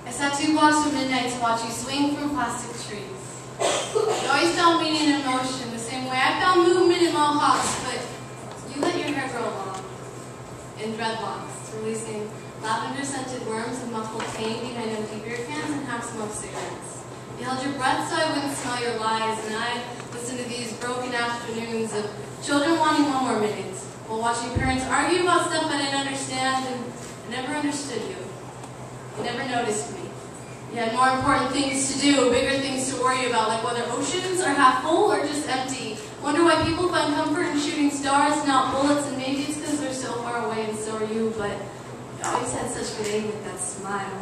I sat 2 blocks from midnight to watch you swing from plastic trees. You always felt meaning and emotion the same way I found movement in mohawks, but you let your hair grow long in dreadlocks, releasing lavender-scented worms and muffled pain behind empty beer cans and half-smoked cigarettes. You held your breath so I wouldn't smell your lies, and I listened to these broken afternoons of children wanting 1 more minute, while watching parents argue about stuff I didn't understand, and I never understood you. You never noticed me. You had more important things to do, bigger things to worry about, like whether oceans are half full or just empty. Wonder why people find comfort in shooting stars, not bullets, and maybe it's because they're so far away and so are you, but you always had such good aim with that smile.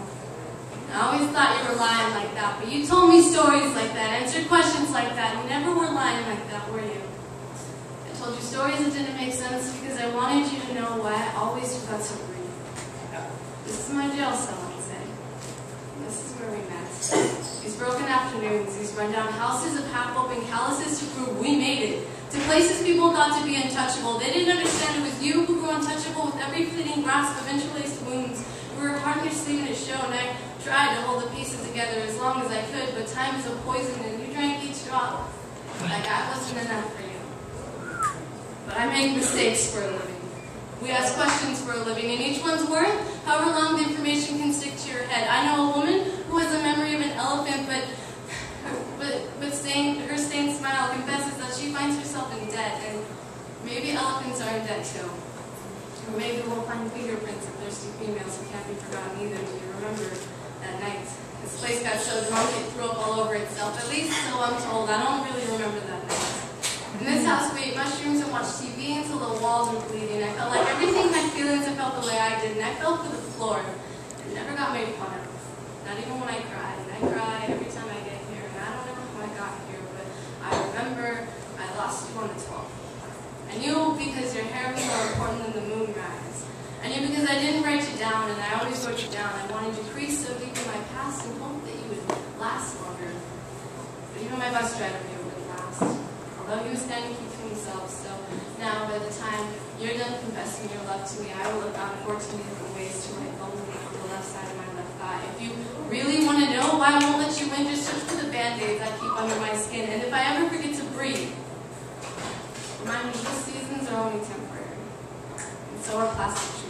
I always thought you were lying like that, but you told me stories like that, answered questions like that, and you never were lying like that, were you? I told you stories that didn't make sense because I wanted you to know why I always forgot to breathe. This is my jail cell, I'd say. This is where we met. These broken afternoons, these rundown houses of half-open calluses to prove we made it, to places people thought to be untouchable. They didn't understand it was you who grew untouchable with every fleeting grasp of interlaced wounds. We were hard in your sleeve in a show, and I tried to hold the pieces together as long as I could, but time is a poison, and you drank each drop like I wasn't enough for you. But I make mistakes for a living. We ask questions for a living, and each one's worth however long the information can stick to your head. I know a woman who has a memory of an elephant, but her stained smile confesses that she finds herself in debt, and maybe elephants are in debt too. Or maybe we'll find fingerprints of thirsty females who can't be forgotten either. Do you remember that night? This place got so drunk it threw up all over itself. At least so I'm told. I don't really remember that night. In this house, we ate mushrooms and watched TV until the walls were bleeding. I felt like everything in my feelings, I felt the way I did, and I fell to the floor. I never got made fun of. Not even when I cried. And I cry every time I get here, and I don't know how I got here, but I remember I lost you on the 12th. I knew because your hair was more important than the moonrise. I knew because I didn't write you down, and I always wrote you down. I wanted you to crease so deep in my past and hope that you would last longer. But even my bus driver knew it wouldn't last. Although he was kind of keep to himself, so now by the time you're done confessing your love to me, I will have found 14 different ways to write lonely on the left side of my left thigh. If you really want to know why I won't let you in, just search for the band-aids I keep under my skin. And if I ever forget to breathe, remind me these seasons are only temporary. And so are plastic